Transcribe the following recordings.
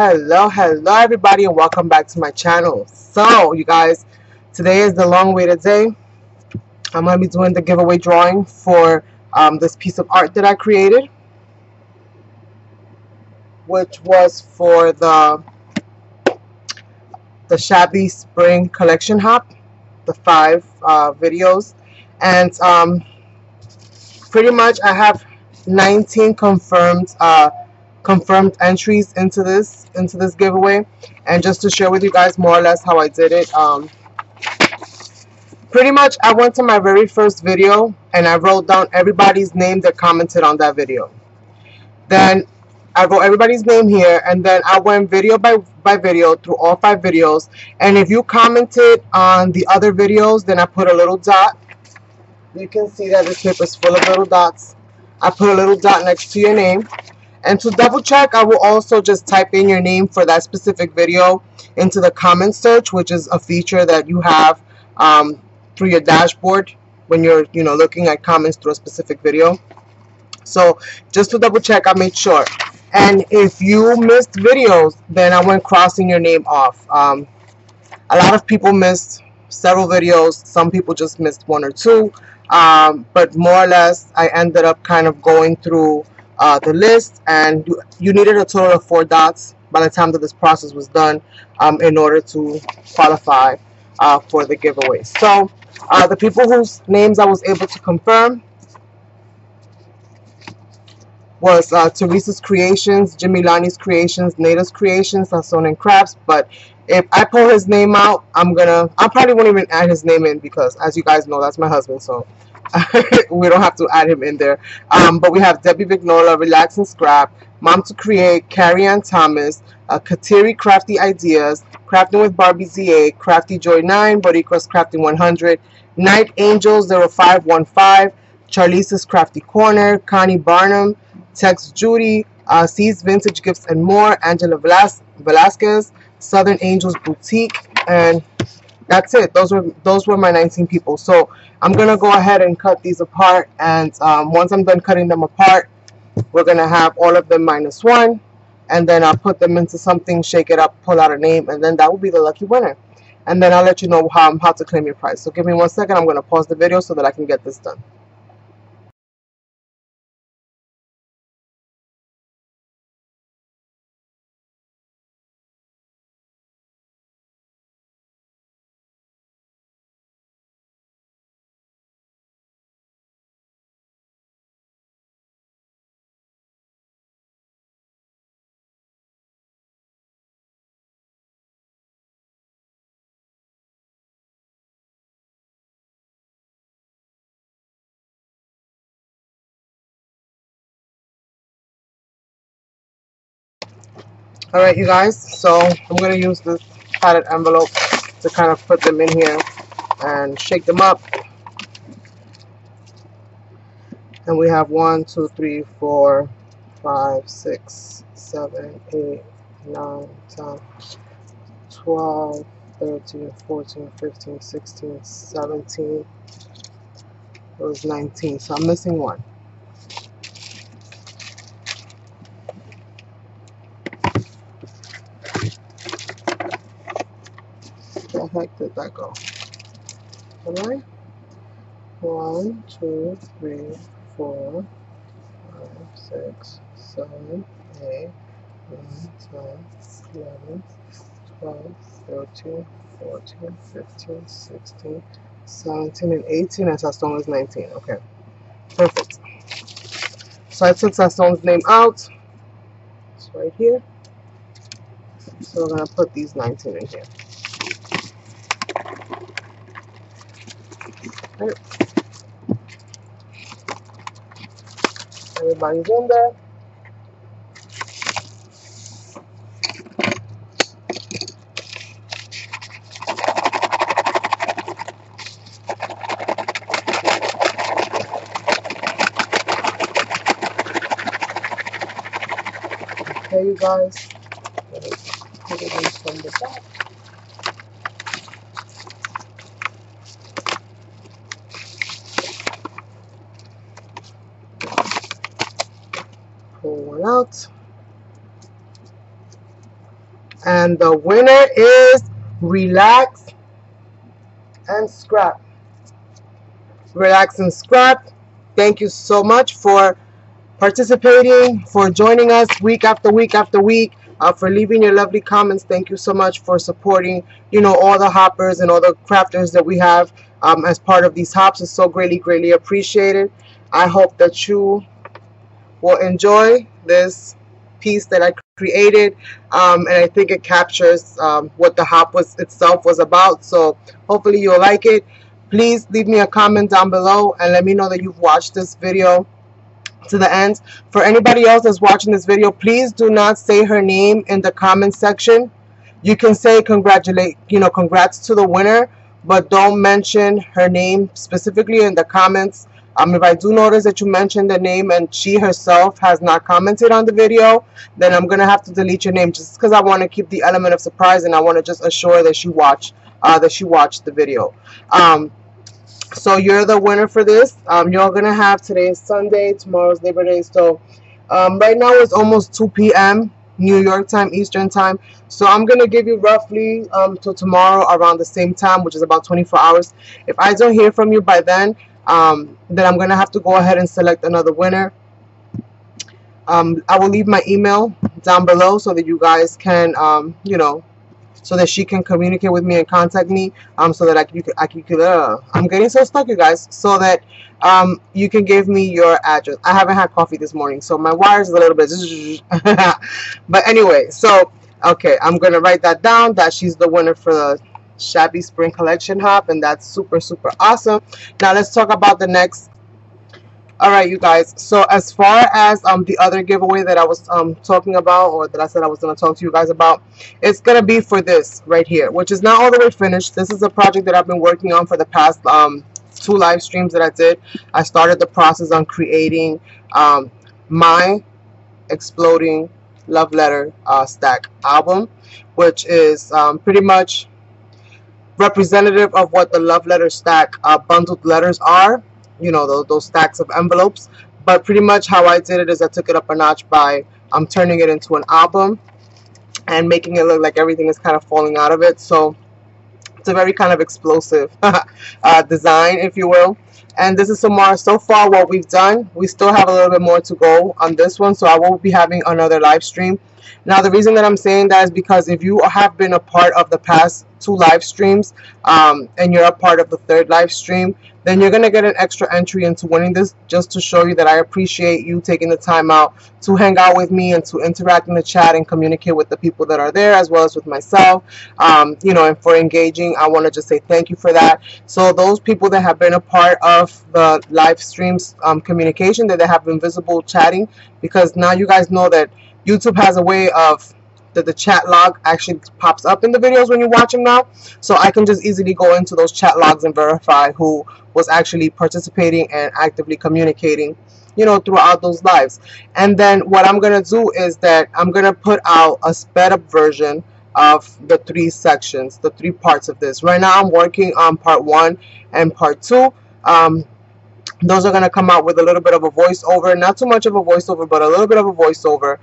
Hello everybody, and welcome back to my channel. So you guys, today is the long-awaited day. I'm going to be doing the giveaway drawing for this piece of art that I created, which was for the Shabby Spring Collection Hop, the 5 videos. And pretty much I have 19 confirmed entries into this giveaway. And just to share with you guys more or less how I did it, pretty much I went to my very first video and I wrote down everybody's name that commented on that video. Then I wrote everybody's name here, and then I went video by video through all 5 videos. And if you commented on the other videos, then I put a little dot. You can see that this paper is full of little dots. I put a little dot next to your name. And to double check, I will also just type in your name for that specific video into the comment search, which is a feature that you have through your dashboard when you're looking at comments through a specific video. So just to double check, I made sure. And if you missed videos, then I went crossing your name off. A lot of people missed several videos. Some people just missed 1 or 2. But more or less, I ended up kind of going through the list, and you needed a total of 4 dots by the time that this process was done in order to qualify for the giveaway. So the people whose names I was able to confirm was Teresa's Creations, Jimmy Lani's Creations, Nada's Creations, Sasson and Crafts. But if I pull his name out, I probably won't even add his name in, because as you guys know, that's my husband, so we don't have to add him in there. But we have Debbie Vignola, Relax and Scrap, Mom to Create, Carrie Ann Thomas, Kateri Crafty Ideas, Crafting with Barbie ZA, Crafty Joy 9, Boricua's Crafting 100, Night Angels 0515, Charlize's Crafty Corner, Connie Barnum, Tex Judy, C's Vintage Gifts and More, Angela Velasquez, Southern Angels Boutique, and that's it. Those were my 19 people. So I'm gonna go ahead and cut these apart, and once I'm done cutting them apart, we're gonna have all of them -1, and then I'll put them into something, shake it up, pull out a name, and then that will be the lucky winner. And then I'll let you know how to claim your prize. So give me 1 second. I'm gonna pause the video so that I can get this done. Alright, you guys, so I'm going to use this padded envelope to kind of put them in here and shake them up. And we have 1, 2, 3, 4, 5, 6, 7, 8, 9, 10, 12, 13, 14, 15, 16, 17. It was 19, so I'm missing 1. Where the heck did that go? Alright. 1, 2, 3, 4, 5, 6, 7, 8, 9, 10, 11, 12, 13, 14, 15, 16, 17, and 18, and Sasson is 19. Okay, perfect. So I took Sasson's name out. It's right here. So we're going to put these 19 in here. Right. Everybody's in there. Okay, you guys. Put it in from the back. Pull one out. And the winner is Relax and Scrap. Relax and Scrap. Thank you so much for participating, for joining us week after week after week, for leaving your lovely comments. Thank you so much for supporting, you know, all the hoppers and all the crafters that we have as part of these hops. It's so greatly appreciated. I hope that you will enjoy this piece that I created, and I think it captures what the hop itself was about. So hopefully you'll like it. Please leave me a comment down below and let me know that you've watched this video to the end. For anybody else that's watching this video, please do not say her name in the comment section. You can say congrats to the winner, but don't mention her name specifically in the comments. If I do notice that you mentioned the name and she herself has not commented on the video, then I'm gonna have to delete your name, just because I want to keep the element of surprise and I want to just assure that she watched the video. So you're the winner for this. You're gonna have, today is Sunday, tomorrow's Labor Day, so right now it's almost 2 p.m. New York time, Eastern time. So I'm gonna give you roughly till tomorrow around the same time, which is about 24 hours. If I don't hear from you by then I'm gonna have to go ahead and select another winner. I will leave my email down below so that you guys can so that she can communicate with me and contact me, so that I'm getting so stuck, you guys, so that you can give me your address. I haven't had coffee this morning, so my wires is a little bit but anyway, so okay, I'm gonna write that down, that she's the winner for the Shabby Spring Collection hop, and that's super awesome. Now let's talk about the next. All right, you guys, so as far as the other giveaway that I was talking about, or that I said I was going to talk to you guys about, it's going to be for this right here, which is not all the way finished. This is a project that I've been working on for the past 2 live streams that I did. I started the process on creating my Exploding Love Letter stack album, which is pretty much representative of what the Love Letter stack bundled letters are. You know, those stacks of envelopes. But pretty much how I did it is I took it up a notch by turning it into an album and making it look like everything is kind of falling out of it. So it's a very kind of explosive design, if you will. And this is so far what we've done. We still have a little bit more to go on this one, so I will be having another live stream. Now the reason that I'm saying that is because if you have been a part of the past 2 live streams and you're a part of the 3rd live stream, then you're going to get an extra entry into winning this, just to show you that I appreciate you taking the time out to hang out with me and to interact in the chat and communicate with the people that are there, as well as with myself. You know, and for engaging, I want to just say thank you for that. So those people that have been a part of the live streams communication, that they have been visible chatting, because now you guys know that YouTube has a way of that the chat log actually pops up in the videos when you watch them now. So I can just easily go into those chat logs and verify who was actually participating and actively communicating, you know, throughout those lives. And then what I'm going to do is that I'm going to put out a sped up version of the 3 sections, the 3 parts of this. Right now I'm working on part 1 and part 2. Those are going to come out with a little bit of a voiceover, not too much of a voiceover, but a little bit of a voiceover.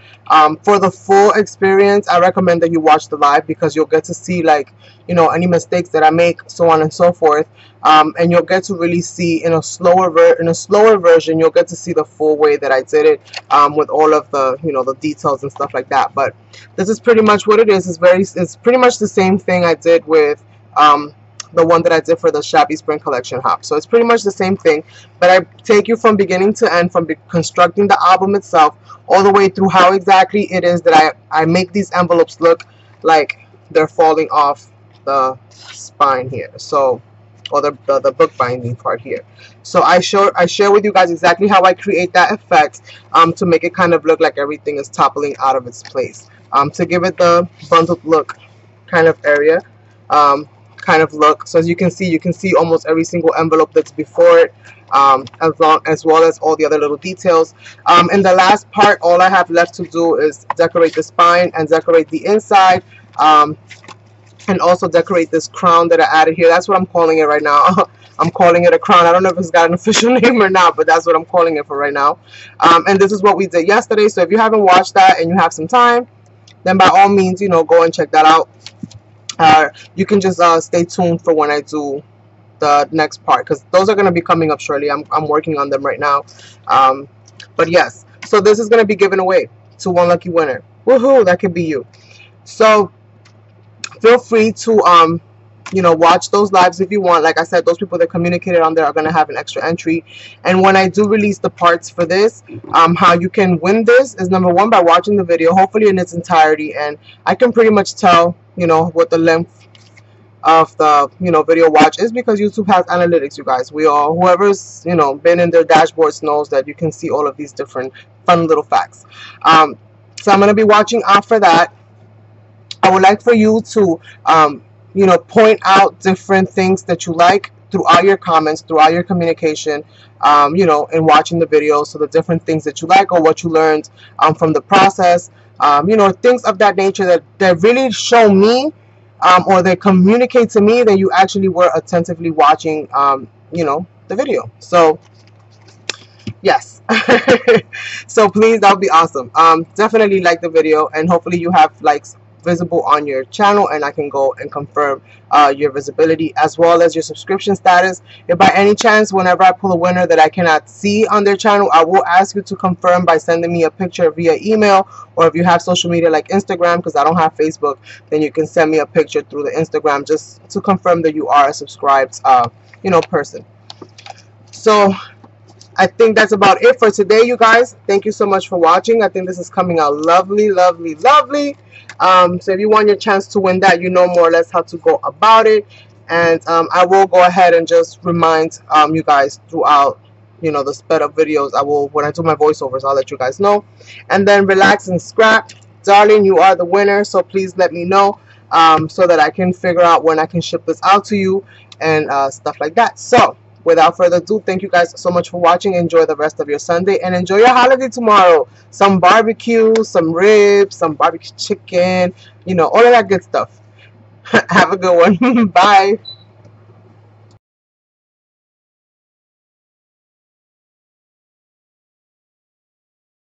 For the full experience, I recommend that you watch the live, because you'll get to see, like, you know, any mistakes that I make, so on and so forth. And you'll get to really see in a slower version, you'll get to see the full way that I did it, with all of the, you know, the details and stuff like that. But this is pretty much what it is. It's pretty much the same thing I did with the one that I did for the Shabby Spring Collection hop. So it's pretty much the same thing, but I take you from beginning to end, from constructing the album itself all the way through how exactly it is that I make these envelopes look like they're falling off the spine here, so, or the book binding part here. So I share with you guys exactly how I create that effect to make it kind of look like everything is toppling out of its place, to give it the bundled look kind of area. Kind of look. So as you can see almost every single envelope that's before it, as well as all the other little details. In the last part, all I have left to do is decorate the spine and decorate the inside, and also decorate this crown that I added here. That's what I'm calling it right now. I'm calling it a crown. I don't know if it's got an official name or not, but that's what I'm calling it for right now. And this is what we did yesterday. So if you haven't watched that and you have some time, then by all means, you know, go and check that out. You can just stay tuned for when I do the next part, because those are going to be coming up shortly. I'm working on them right now. But yes, so this is going to be given away to one lucky winner. Woohoo, that could be you. So feel free to you know, watch those lives if you want. Like I said, those people that communicated on there are going to have an extra entry. And when I do release the parts for this, how you can win this is, number one, by watching the video, hopefully in its entirety. And I can pretty much tell, you know, what the length of the, you know, video watch is, because YouTube has analytics, you guys. We all, whoever's, you know, been in their dashboards knows that you can see all of these different fun little facts. So I'm going to be watching out for that. I would like for you to you know, point out different things that you like throughout your comments, throughout your communication, you know, in watching the video. So the different things that you like, or what you learned from the process, you know, things of that nature that really show me, or they communicate to me that you actually were attentively watching, you know, the video. So yes. So please, that would be awesome. Definitely like the video, and hopefully you have likes visible on your channel, and I can go and confirm your visibility as well as your subscription status. If by any chance, whenever I pull a winner that I cannot see on their channel, I will ask you to confirm by sending me a picture via email, or if you have social media like Instagram, because I don't have Facebook, then you can send me a picture through the Instagram just to confirm that you are a subscribed you know, person. So I think that's about it for today, you guys. Thank you so much for watching. I think this is coming out lovely, lovely, lovely. So if you want your chance to win that, you know more or less how to go about it. And I will go ahead and just remind you guys throughout, you know, the sped up videos. I will, when I do my voiceovers, I'll let you guys know. And then relax and scrap. Darling, you are the winner. So please let me know so that I can figure out when I can ship this out to you and stuff like that. So without further ado, thank you guys so much for watching. Enjoy the rest of your Sunday, and enjoy your holiday tomorrow. Some barbecue, some ribs, some barbecue chicken, you know, all of that good stuff. Have a good one. Bye.